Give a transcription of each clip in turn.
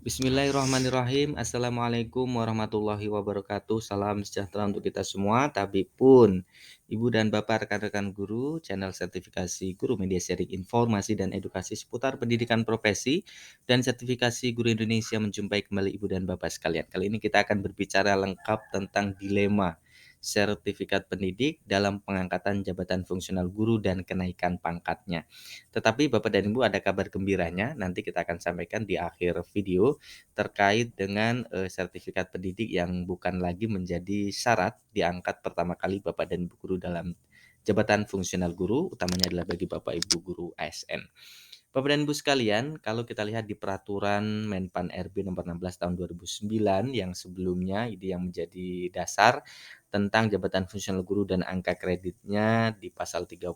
Bismillahirrahmanirrahim. Assalamualaikum warahmatullahi wabarakatuh. Salam sejahtera untuk kita semua. Tapi pun, Ibu dan Bapak rekan-rekan guru, channel sertifikasi guru media sharing informasi dan edukasi seputar pendidikan profesi dan sertifikasi guru Indonesia menjumpai kembali Ibu dan Bapak sekalian. Kali ini kita akan berbicara lengkap tentang dilema sertifikat pendidik dalam pengangkatan jabatan fungsional guru dan kenaikan pangkatnya. Tetapi Bapak dan Ibu ada kabar gembiranya, nanti kita akan sampaikan di akhir video terkait dengan sertifikat pendidik yang bukan lagi menjadi syarat diangkat pertama kali Bapak dan Ibu guru dalam jabatan fungsional guru, utamanya adalah bagi Bapak Ibu guru ASN. Bapak dan Ibu sekalian, kalau kita lihat di peraturan Menpan RB nomor 16 tahun 2009 yang sebelumnya ini yang menjadi dasar tentang jabatan fungsional guru dan angka kreditnya di pasal 30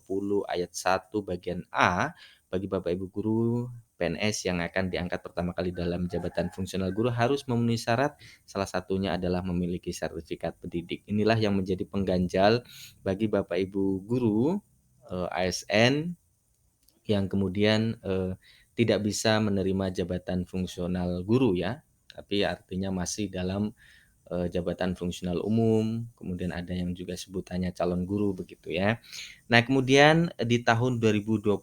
ayat 1 bagian A bagi Bapak Ibu guru PNS yang akan diangkat pertama kali dalam jabatan fungsional guru harus memenuhi syarat, salah satunya adalah memiliki sertifikat pendidik. Inilah yang menjadi pengganjal bagi Bapak Ibu guru ASN yang kemudian tidak bisa menerima jabatan fungsional guru ya, tapi artinya masih dalam jabatan fungsional umum, kemudian ada yang juga sebutannya calon guru begitu ya. Nah, kemudian di tahun 2022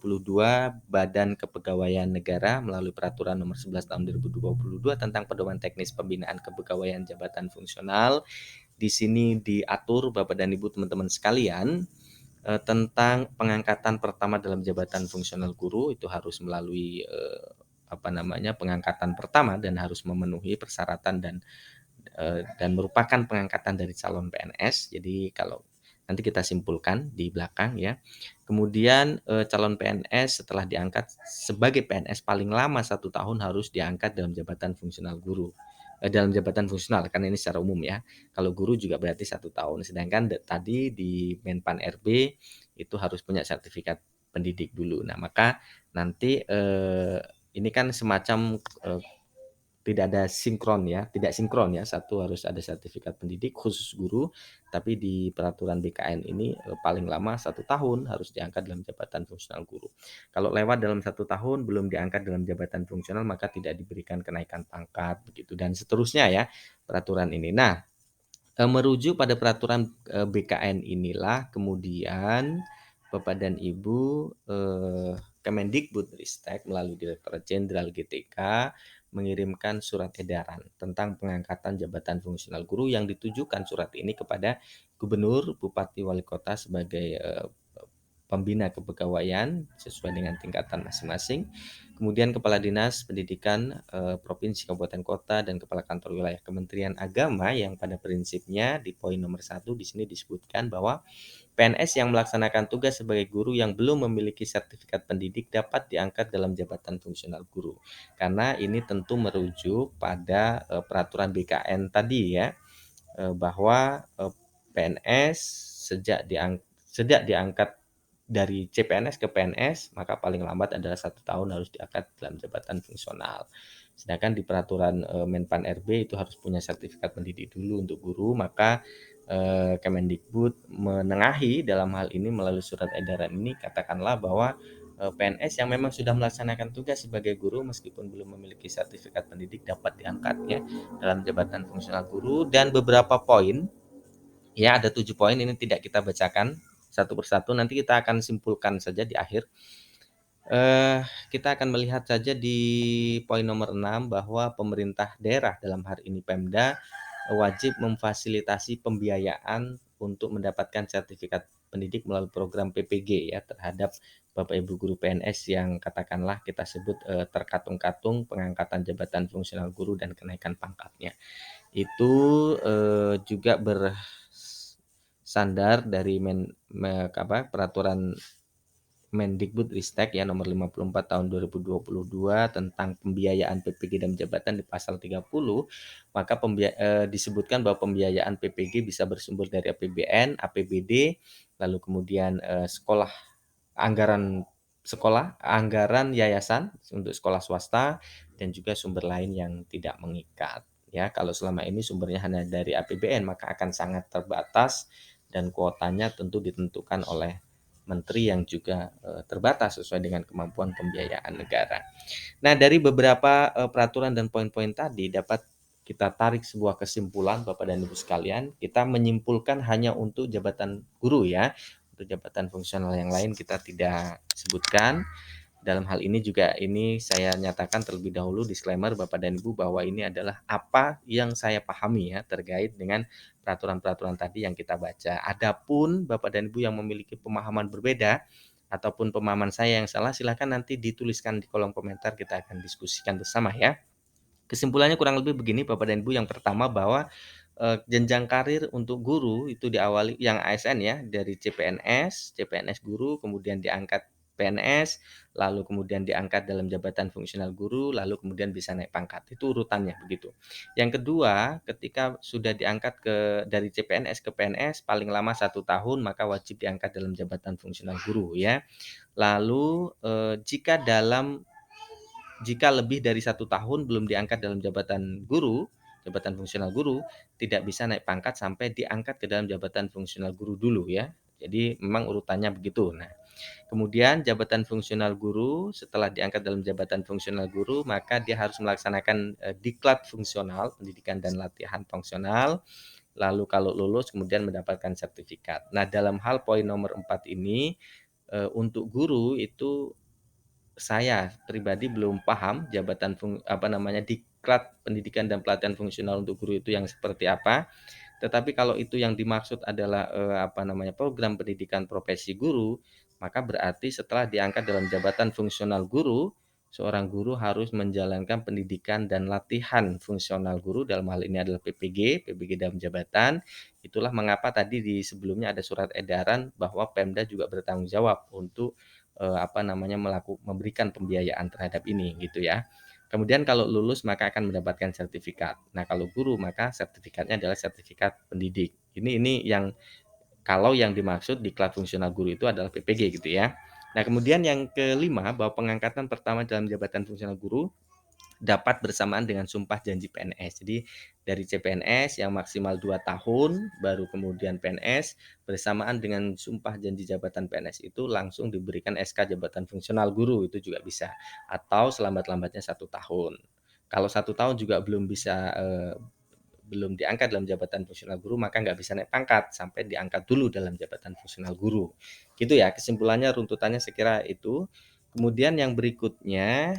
Badan Kepegawaian Negara melalui Peraturan Nomor 11 Tahun 2022 tentang Pedoman Teknis Pembinaan Kepegawaian Jabatan Fungsional, di sini diatur Bapak dan Ibu teman-teman sekalian tentang pengangkatan pertama dalam jabatan fungsional guru itu harus melalui pengangkatan pertama dan harus memenuhi persyaratan dan merupakan pengangkatan dari calon PNS. Jadi kalau nanti kita simpulkan di belakang ya. Kemudian calon PNS setelah diangkat sebagai PNS paling lama 1 tahun harus diangkat dalam jabatan fungsional guru. Dalam jabatan fungsional kan ini secara umum ya. Kalau guru juga berarti 1 tahun. Sedangkan tadi di Menpan RB itu harus punya sertifikat pendidik dulu. Nah maka nanti ini kan semacam tidak ada sinkron ya, tidak sinkron ya. Satu harus ada sertifikat pendidik khusus guru, tapi di peraturan BKN ini paling lama 1 tahun harus diangkat dalam jabatan fungsional guru. Kalau lewat dalam 1 tahun belum diangkat dalam jabatan fungsional maka tidak diberikan kenaikan pangkat begitu dan seterusnya ya peraturan ini. Nah, merujuk pada peraturan BKN inilah kemudian Bapak dan Ibu Kemendikbudristek melalui Direktorat Jenderal GTK mengirimkan surat edaran tentang pengangkatan jabatan fungsional guru yang ditujukan surat ini kepada Gubernur, Bupati, Wali Kota sebagai pembina kepegawaian sesuai dengan tingkatan masing-masing. Kemudian Kepala Dinas Pendidikan Provinsi, Kabupaten, Kota, dan Kepala Kantor Wilayah Kementerian Agama yang pada prinsipnya di poin nomor 1 di sini disebutkan bahwa PNS yang melaksanakan tugas sebagai guru yang belum memiliki sertifikat pendidik dapat diangkat dalam jabatan fungsional guru. Karena ini tentu merujuk pada peraturan BKN tadi ya, bahwa PNS sejak diangkat dari CPNS ke PNS maka paling lambat adalah 1 tahun harus diangkat dalam jabatan fungsional. Sedangkan di peraturan Menpan RB itu harus punya sertifikat pendidik dulu untuk guru, maka Kemendikbud menengahi dalam hal ini melalui surat edaran ini katakanlah bahwa PNS yang memang sudah melaksanakan tugas sebagai guru meskipun belum memiliki sertifikat pendidik dapat diangkat ya dalam jabatan fungsional guru dan beberapa poin ya ada 7 poin ini tidak kita bacakan satu persatu nanti kita akan simpulkan saja di akhir. Kita akan melihat saja di poin nomor 6 bahwa pemerintah daerah dalam hari ini Pemda wajib memfasilitasi pembiayaan untuk mendapatkan sertifikat pendidik melalui program PPG ya terhadap Bapak Ibu guru PNS yang katakanlah kita sebut terkatung-katung pengangkatan jabatan fungsional guru dan kenaikan pangkatnya. Itu juga bersandar dari peraturan Mendikbudristek ya nomor 54 tahun 2022 tentang pembiayaan PPG dan jabatan di pasal 30, maka disebutkan bahwa pembiayaan PPG bisa bersumber dari APBN, APBD, lalu kemudian anggaran yayasan untuk sekolah swasta dan juga sumber lain yang tidak mengikat. Ya, kalau selama ini sumbernya hanya dari APBN maka akan sangat terbatas dan kuotanya tentu ditentukan oleh menteri yang juga terbatas sesuai dengan kemampuan pembiayaan negara. Nah, dari beberapa peraturan dan poin-poin tadi dapat kita tarik sebuah kesimpulan Bapak dan Ibu sekalian, kita menyimpulkan hanya untuk jabatan guru ya. Untuk jabatan fungsional yang lain kita tidak sebutkan. Dalam hal ini juga ini saya nyatakan terlebih dahulu disclaimer Bapak dan Ibu bahwa ini adalah apa yang saya pahami ya terkait dengan peraturan-peraturan tadi yang kita baca. Adapun Bapak dan Ibu yang memiliki pemahaman berbeda ataupun pemahaman saya yang salah, silakan nanti dituliskan di kolom komentar, kita akan diskusikan bersama ya. Kesimpulannya kurang lebih begini Bapak dan Ibu, yang pertama bahwa jenjang karir untuk guru itu diawali yang ASN ya, dari CPNS guru, kemudian diangkat PNS, lalu kemudian diangkat dalam jabatan fungsional guru, lalu kemudian bisa naik pangkat. Itu urutannya begitu. Yang kedua, ketika sudah diangkat dari CPNS ke PNS paling lama 1 tahun, maka wajib diangkat dalam jabatan fungsional guru ya. Lalu jika lebih dari 1 tahun belum diangkat dalam jabatan fungsional guru, tidak bisa naik pangkat sampai diangkat ke dalam jabatan fungsional guru dulu ya. Jadi memang urutannya begitu. Nah, kemudian jabatan fungsional guru, setelah diangkat dalam jabatan fungsional guru, maka dia harus melaksanakan diklat fungsional, pendidikan dan latihan fungsional. Lalu kalau lulus kemudian mendapatkan sertifikat. Nah, dalam hal poin nomor 4 ini, untuk guru itu saya pribadi belum paham diklat pendidikan dan pelatihan fungsional untuk guru itu yang seperti apa. Tetapi kalau itu yang dimaksud adalah program pendidikan profesi guru, maka berarti setelah diangkat dalam jabatan fungsional guru, seorang guru harus menjalankan pendidikan dan latihan fungsional guru, dalam hal ini adalah PPG dalam jabatan. Itulah mengapa tadi di sebelumnya ada surat edaran bahwa Pemda juga bertanggung jawab untuk memberikan pembiayaan terhadap ini gitu ya. Kemudian kalau lulus maka akan mendapatkan sertifikat. Nah, kalau guru maka sertifikatnya adalah sertifikat pendidik. Ini yang kalau yang dimaksud diklat fungsional guru itu adalah PPG gitu ya. Nah, kemudian yang kelima bahwa pengangkatan pertama dalam jabatan fungsional guru dapat bersamaan dengan sumpah janji PNS. Jadi dari CPNS yang maksimal 2 tahun, baru kemudian PNS, bersamaan dengan sumpah janji jabatan PNS itu langsung diberikan SK jabatan fungsional guru, itu juga bisa. Atau selambat-lambatnya 1 tahun. Kalau 1 tahun juga belum diangkat dalam jabatan fungsional guru, maka nggak bisa naik pangkat sampai diangkat dulu dalam jabatan fungsional guru. Gitu ya, kesimpulannya, runtutannya saya kira itu. Kemudian yang berikutnya,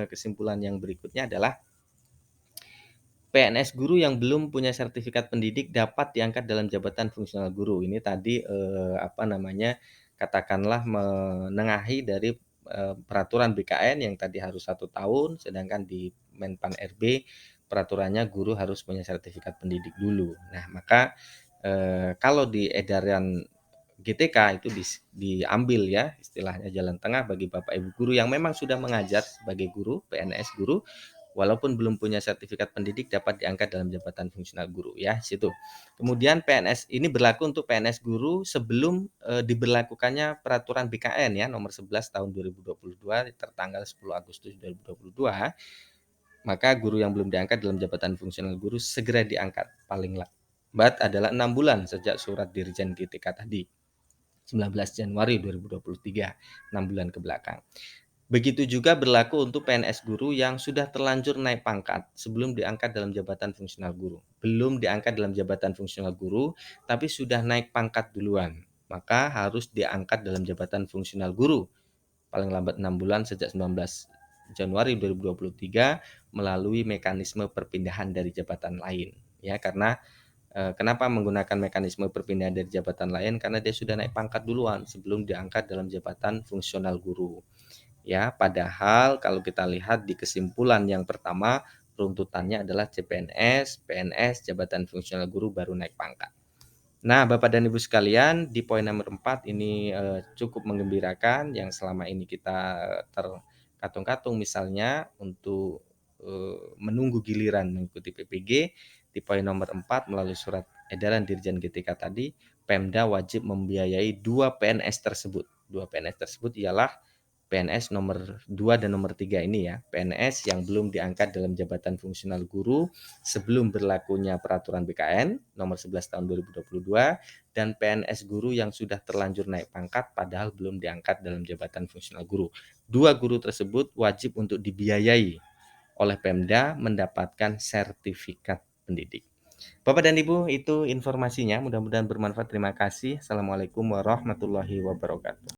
kesimpulan yang berikutnya adalah PNS guru yang belum punya sertifikat pendidik dapat diangkat dalam jabatan fungsional guru. Ini tadi katakanlah menengahi dari peraturan BKN yang tadi harus 1 tahun, sedangkan di Menpan RB peraturannya guru harus punya sertifikat pendidik dulu. Nah, maka kalau di edaran GTK itu diambil ya istilahnya jalan tengah bagi Bapak Ibu guru yang memang sudah mengajar sebagai guru, PNS guru, walaupun belum punya sertifikat pendidik dapat diangkat dalam jabatan fungsional guru ya, situ. Kemudian PNS ini berlaku untuk PNS guru sebelum diberlakukannya peraturan BKN ya nomor 11 tahun 2022 tertanggal 10 Agustus 2022, maka guru yang belum diangkat dalam jabatan fungsional guru segera diangkat, paling lambat adalah 6 bulan sejak surat Dirjen GTK tadi. 19 Januari 2023, 6 bulan ke belakang. Begitu juga berlaku untuk PNS guru yang sudah terlanjur naik pangkat sebelum diangkat dalam jabatan fungsional guru. Belum diangkat dalam jabatan fungsional guru, tapi sudah naik pangkat duluan. Maka harus diangkat dalam jabatan fungsional guru paling lambat 6 bulan sejak 19 Januari 2023 melalui mekanisme perpindahan dari jabatan lain. Ya, karena kenapa menggunakan mekanisme perpindahan dari jabatan lain? Karena dia sudah naik pangkat duluan sebelum diangkat dalam jabatan fungsional guru. Ya, padahal kalau kita lihat di kesimpulan yang pertama, runtutannya adalah CPNS, PNS, jabatan fungsional guru baru naik pangkat. Nah, Bapak dan Ibu sekalian, di poin nomor 4 ini cukup menggembirakan yang selama ini kita terkatung-katung misalnya untuk menunggu giliran mengikuti PPG. Di poin nomor 4 melalui surat edaran Dirjen GTK tadi, Pemda wajib membiayai 2 PNS tersebut. 2 PNS tersebut ialah PNS nomor 2 dan nomor 3 ini ya, PNS yang belum diangkat dalam jabatan fungsional guru sebelum berlakunya peraturan BKN nomor 11 tahun 2022 dan PNS guru yang sudah terlanjur naik pangkat padahal belum diangkat dalam jabatan fungsional guru. Dua guru tersebut wajib untuk dibiayai oleh Pemda mendapatkan sertifikat pendidik. Bapak dan Ibu, itu informasinya. Mudah-mudahan bermanfaat. Terima kasih. Assalamualaikum warahmatullahi wabarakatuh.